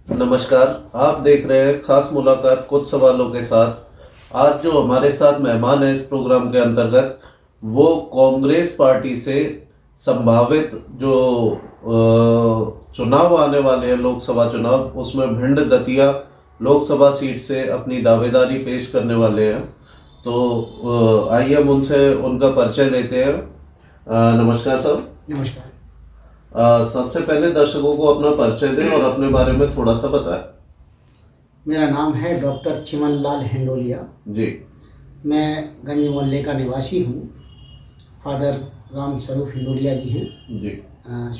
नमस्कार। आप देख रहे हैं खास मुलाकात कुछ सवालों के साथ। आज जो हमारे साथ मेहमान है इस प्रोग्राम के अंतर्गत, वो कांग्रेस पार्टी से संभावित जो चुनाव आने वाले हैं, लोकसभा चुनाव, उसमें भिंड दतिया लोकसभा सीट से अपनी दावेदारी पेश करने वाले हैं। तो आइए हम उनसे उनका परिचय लेते हैं। नमस्कार सर। नमस्कार। सबसे पहले दर्शकों को अपना परिचय दें और अपने बारे में थोड़ा सा बताएं। मेरा नाम है डॉक्टर चिमनलाल हिंडोलिया जी। मैं गंज मोहल्ले का निवासी हूँ। फादर राम स्वरूप हिंडोलिया जी हैं जी।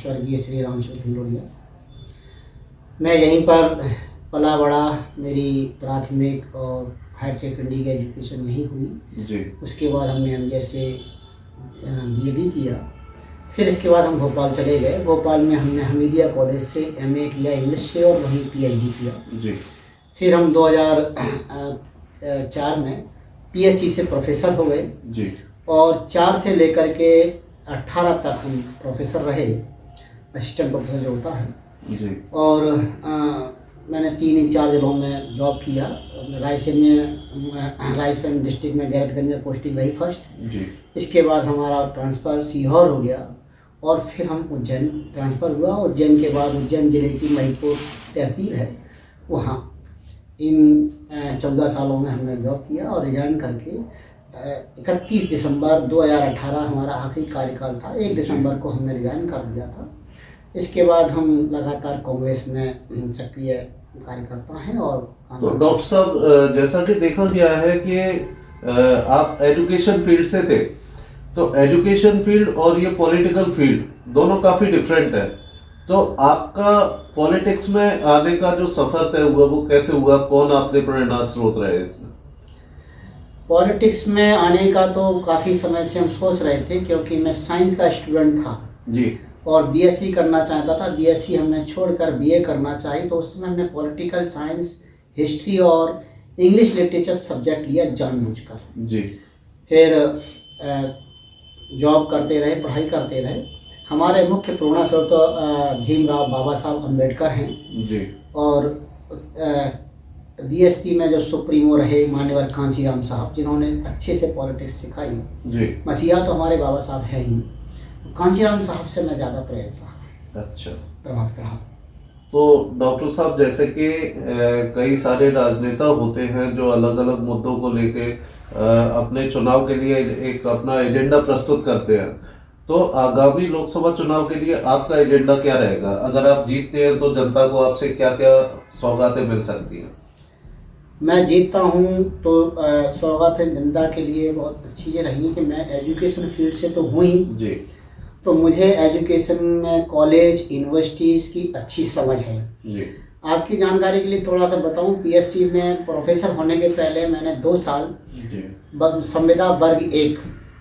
स्वर्गीय श्री राम स्वरूप हिंडोलिया। मैं यहीं पर पला बड़ा, मेरी प्राथमिक और हायर सेकेंडरी की एजुकेशन यहीं हुई जी। उसके बाद हमने एमएस से BA भी किया। फिर इसके बाद हम भोपाल चले गए। भोपाल में हमने हमीदिया कॉलेज से MA किया इंग्लिश से और वहीं PhD किया। जी। फिर हम 2004 में PSC से प्रोफेसर हो गए जी। और 4 से लेकर के 18 तक हम प्रोफेसर रहे, असिस्टेंट प्रोफेसर जो होता है। जी। और मैंने 3-4 जगहों में जॉब किया। रायसेन डिस्ट्रिक्ट में गैरतगंज में पोस्टिंग रही फर्स्ट। जी। इसके बाद हमारा ट्रांसफ़र सीहोर हो गया और फिर हम उज्जैन ट्रांसफ़र हुआ। उज्जैन के बाद उज्जैन जिले की महिपुर तहसील है, वहाँ इन 14 सालों में हमने जॉब किया और रिजाइन करके 31 दिसंबर 2018 हमारा आखिरी कार्यकाल था। 1 दिसंबर को हमने रिजाइन कर दिया था। इसके बाद हम लगातार कांग्रेस में सक्रिय कार्यकर्ता हैं। और तो डॉक्टर साहब, जैसा कि देखा गया है कि आप एजुकेशन फील्ड से थे, तो एजुकेशन फील्ड और ये पॉलिटिकल फील्ड दोनों काफ़ी डिफरेंट है। तो आपका पॉलिटिक्स में आने का जो सफ़र तय हुआ वो कैसे हुआ? कौन आपके प्रेरणा स्रोत रहे इसमें? पॉलिटिक्स में आने का तो काफ़ी समय से हम सोच रहे थे, क्योंकि मैं साइंस का स्टूडेंट था जी। और BSc करना चाहता था। BSc हमने छोड़कर BA करना चाहिए, तो उसमें हमने पॉलिटिकल साइंस, हिस्ट्री और इंग्लिश लिटरेचर सब्जेक्ट लिया जानबूझकर। जी। फिर जॉब करते रहे, पढ़ाई करते रहे। हमारे मुख्य प्रेरणा स्रोत तो भीमराव बाबा साहब अम्बेडकर हैं। जी। और DSP में जो सुप्रीमो रहे मान्यवर कांशीराम साहब, जिन्होंने अच्छे से पॉलिटिक्स सिखाई। जी। मसीहा तो हमारे बाबा साहब हैं ही, कांशीराम साहब से मैं ज़्यादा प्रेरित रहा, अच्छा, प्रभावित रहा। तो डॉक्टर साहब, जैसे कि कई सारे राजनेता होते हैं जो अलग अलग मुद्दों को लेके अपने चुनाव के लिए एक अपना एजेंडा प्रस्तुत करते हैं, तो आगामी लोकसभा चुनाव के लिए आपका एजेंडा क्या रहेगा? अगर आप जीतते हैं तो जनता को आपसे क्या क्या सौगातें मिल सकती हैं? मैं जीतता हूँ तो सौगातें जनता के लिए बहुत अच्छी ये रही कि मैं एजुकेशन फील्ड से तो हूँ ही जी। तो मुझे एजुकेशन में कॉलेज यूनिवर्सिटीज़ की अच्छी समझ है। जी। आपकी जानकारी के लिए थोड़ा सा बताऊं, PSC में प्रोफेसर होने के पहले मैंने 2 साल संविदा वर्ग 1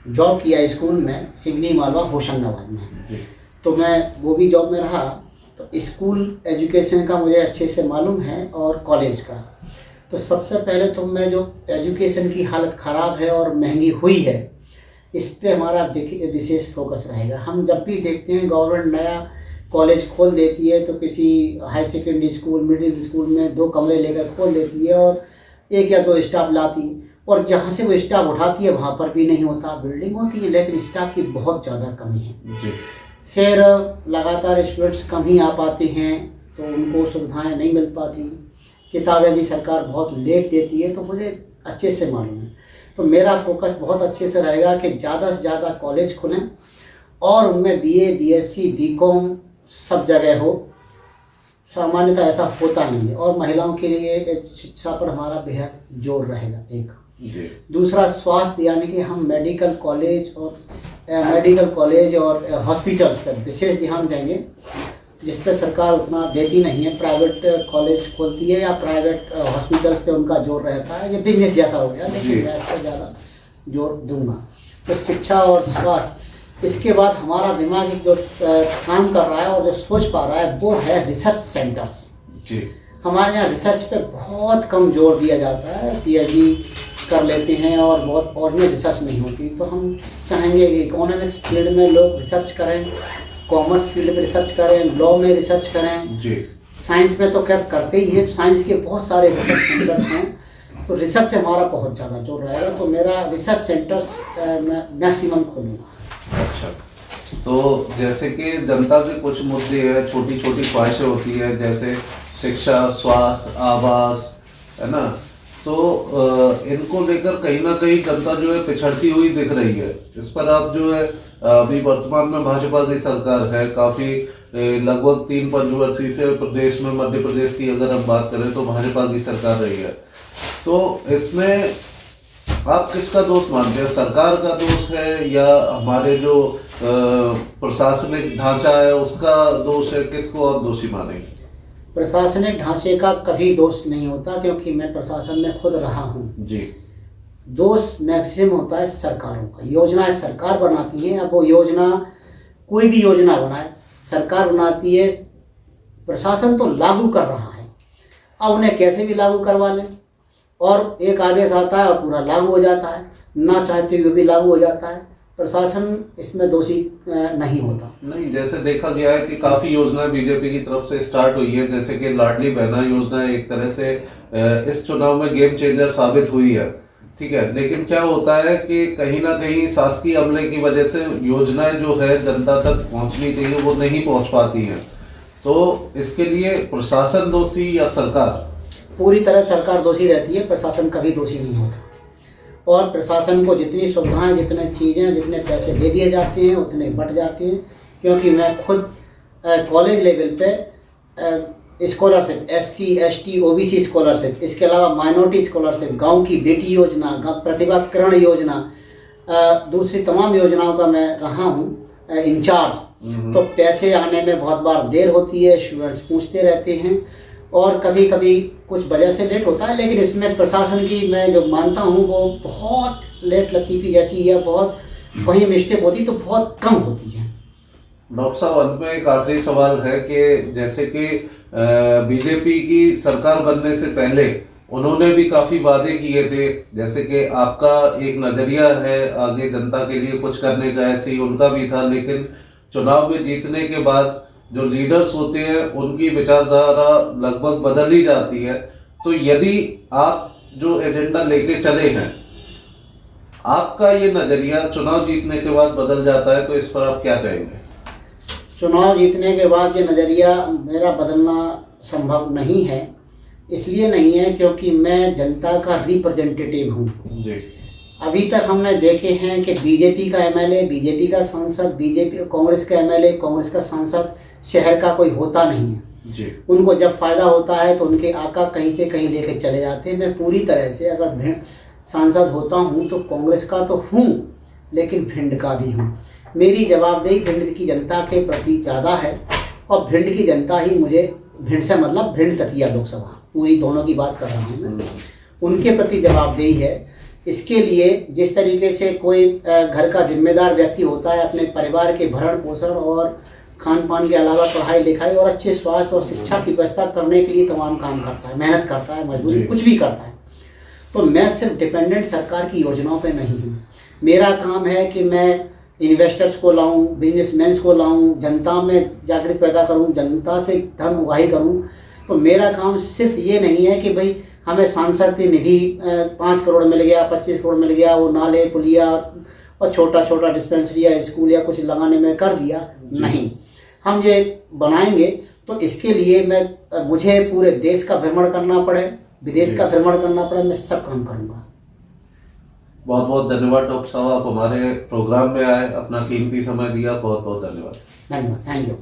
जॉब किया स्कूल में, सिवनी मालवा होशंगाबाद में। जी। तो मैं वो भी जॉब में रहा, तो स्कूल एजुकेशन का मुझे अच्छे से मालूम है और कॉलेज का। तो सबसे पहले तो मैं जो एजुकेशन की हालत ख़राब है और महंगी हुई है, इस पे हमारा विशेष फोकस रहेगा। हम जब भी देखते हैं गवर्नमेंट नया कॉलेज खोल देती है, तो किसी high secondary school, middle school में 2 कमरे लेकर खोल देती है और 1 या 2 स्टाफ लाती, और जहाँ से वो स्टाफ उठाती है वहाँ पर भी नहीं होता। बिल्डिंग होती है लेकिन स्टाफ की बहुत ज़्यादा कमी है। जी। फिर लगातार स्टूडेंट्स कम ही आ पाते हैं, तो उनको सुविधाएँ नहीं मिल पाती। किताबें भी सरकार बहुत लेट देती है, तो मुझे अच्छे से मालूम है। तो मेरा फोकस बहुत अच्छे से रहेगा कि ज़्यादा से ज़्यादा कॉलेज खुलें और उनमें BA, BSc, BCom सब जगह हो। सामान्यतः ऐसा होता नहीं है, और महिलाओं के लिए शिक्षा पर हमारा बेहद जोर रहेगा। एक जी। दूसरा, स्वास्थ्य, यानी कि हम मेडिकल कॉलेज और हॉस्पिटल्स पर विशेष ध्यान देंगे, जिस पर सरकार उतना देती नहीं है। प्राइवेट कॉलेज खोलती है या प्राइवेट हॉस्पिटल्स पे उनका जोर रहता है, ये बिजनेस जैसा हो गया, लेकिन मैं इस पर ज़्यादा जोर दूंगा। तो शिक्षा और स्वास्थ्य। इसके बाद हमारा दिमाग जो काम कर रहा है और जो सोच पा रहा है वो है रिसर्च सेंटर्स। जी। हमारे यहाँ रिसर्च पे बहुत कम जोर दिया जाता है। PhD कर लेते हैं और बहुत और में रिसर्च नहीं होती। तो हम चाहेंगे कि इकोनॉमिक्स फील्ड में लोग रिसर्च करें, कॉमर्स फील्ड में रिसर्च करें, लॉ में रिसर्च करें, जी। साइंस में तो खैर करते ही हैं, साइंस के बहुत सारे रिसर्च सेंटर्स हैं, तो रिसर्च पे हमारा बहुत ज़्यादा जोर रहेगा, तो मेरा रिसर्च सेंटर्स मैक्सिमम खोलूँगा। अच्छा, तो जैसे कि जनता के कुछ मुद्दे हैं, छोटी छोटी ख्वाहिशें होती है, जैसे शिक्षा, स्वास्थ्य, आवास, है ना, तो इनको लेकर कहीं ना कहीं जनता जो है पिछड़ती हुई दिख रही है। इस पर आप जो है, अभी वर्तमान में भाजपा की सरकार है, काफ़ी लगभग 3 पंचवर्षीय से प्रदेश में, मध्य प्रदेश की अगर हम बात करें तो भाजपा की सरकार रही है, तो इसमें आप किसका दोष मानते हैं? सरकार का दोष है या हमारे जो प्रशासनिक ढांचा है उसका दोष है? किसको आप दोषी मानेंगे? प्रशासनिक ढांचे का कभी दोष नहीं होता, क्योंकि मैं प्रशासन में खुद रहा हूँ जी। दोष मैक्सिमम होता है सरकारों का। योजनाएं सरकार बनाती है, अब वो योजना, कोई भी योजना बनाए सरकार बनाती है, प्रशासन तो लागू कर रहा है। अब उन्हें कैसे भी लागू करवा लें, और एक आदेश आता है और पूरा लागू हो जाता है, ना चाहते हुए भी लागू हो जाता है। प्रशासन इसमें दोषी नहीं होता। नहीं, जैसे देखा गया है कि काफ़ी योजनाएं बीजेपी की तरफ से स्टार्ट हुई है, जैसे कि लाडली बहना योजना एक तरह से इस चुनाव में गेम चेंजर साबित हुई है, ठीक है। लेकिन क्या होता है कि कहीं ना कहीं शासकीय अमले की वजह से योजनाएं जो है जनता तक पहुंचनी चाहिए वो नहीं पहुंच पाती हैं, तो इसके लिए प्रशासन दोषी या सरकार? पूरी तरह सरकार दोषी रहती है, प्रशासन कभी दोषी नहीं होता। और प्रशासन को जितनी सुविधाएं, जितने चीज़ें, जितने पैसे दे दिए जाते हैं उतने बट जाते हैं, क्योंकि मैं खुद कॉलेज लेवल पे scholarship, SC ST OBC scholarship, इसके अलावा माइनॉरिटी स्कॉलरशिप, गांव की बेटी योजना, प्रतिभा किरण योजना, दूसरी तमाम योजनाओं का मैं रहा हूं इंचार्ज। तो पैसे आने में बहुत बार देर होती है, स्टूडेंट्स पूछते रहते हैं, और कभी कभी कुछ वजह से लेट होता है, लेकिन इसमें प्रशासन की मैं जो मानता हूँ वो बहुत लेट लगती थी जैसी है, बहुत वही मिस्टेक होती तो बहुत कम होती है। डॉक्टर साहब, अंत में एक आखिरी सवाल है कि जैसे कि बीजेपी की सरकार बनने से पहले उन्होंने भी काफ़ी वादे किए थे, जैसे कि आपका एक नज़रिया है आगे जनता के लिए कुछ करने का, ऐसे ही उनका भी था, लेकिन चुनाव में जीतने के बाद जो लीडर्स होते हैं उनकी विचारधारा लगभग बदल ही जाती है। तो यदि आप जो एजेंडा लेके चले हैं, आपका ये नज़रिया चुनाव जीतने के बाद बदल जाता है, तो इस पर आप क्या कहेंगे? चुनाव जीतने के बाद ये नज़रिया मेरा बदलना संभव नहीं है। इसलिए नहीं है क्योंकि मैं जनता का रिप्रेजेंटेटिव हूँ जी। अभी तक हमने देखे हैं कि बीजेपी का MLA, बीजेपी का सांसद, बीजेपी कांग्रेस का MLA, कांग्रेस का सांसद शहर का कोई होता नहीं है जी। उनको जब फ़ायदा होता है तो उनके आका कहीं से कहीं लेके चले जाते हैं। मैं पूरी तरह से अगर सांसद होता हूँ तो कांग्रेस का तो हूँ, लेकिन भिंड का भी हूँ। मेरी जवाबदेही भिंड की जनता के प्रति ज़्यादा है, और भिंड की जनता ही मुझे, भिंड से मतलब भिंड तकिया लोकसभा, पूरी दोनों की बात कर रहा हूँ मैं, उनके प्रति जवाबदेही है। इसके लिए जिस तरीके से कोई घर का जिम्मेदार व्यक्ति होता है, अपने परिवार के भरण पोषण और खान पान के अलावा पढ़ाई लिखाई और अच्छे स्वास्थ्य और शिक्षा की व्यवस्था करने के लिए तमाम काम करता है, मेहनत करता है, मजदूरी कुछ भी करता है। तो मैं सिर्फ डिपेंडेंट सरकार की योजनाओं पे नहीं हूँ। मेरा काम है कि मैं इन्वेस्टर्स को लाऊं, बिजनेसमैन को लाऊं, जनता में जागृति पैदा करूं, जनता से धर्म उगाही करूं। तो मेरा काम सिर्फ ये नहीं है कि भाई हमें सांसद की निधि 5 करोड़ मिल गया, 25 करोड़ मिल गया, वो नाले पुलिया और छोटा छोटा डिस्पेंसरी या स्कूल या कुछ लगाने में कर दिया। नहीं, हम ये बनाएंगे तो इसके लिए मुझे पूरे देश का भ्रमण करना पड़े, विदेश का भ्रमण करना पड़े, मैं सब काम करूँगा। बहुत बहुत धन्यवाद डॉक्टर साहब, आप हमारे प्रोग्राम में आए, अपना कीमती समय दिया, बहुत बहुत धन्यवाद। धन्यवाद, थैंक यू।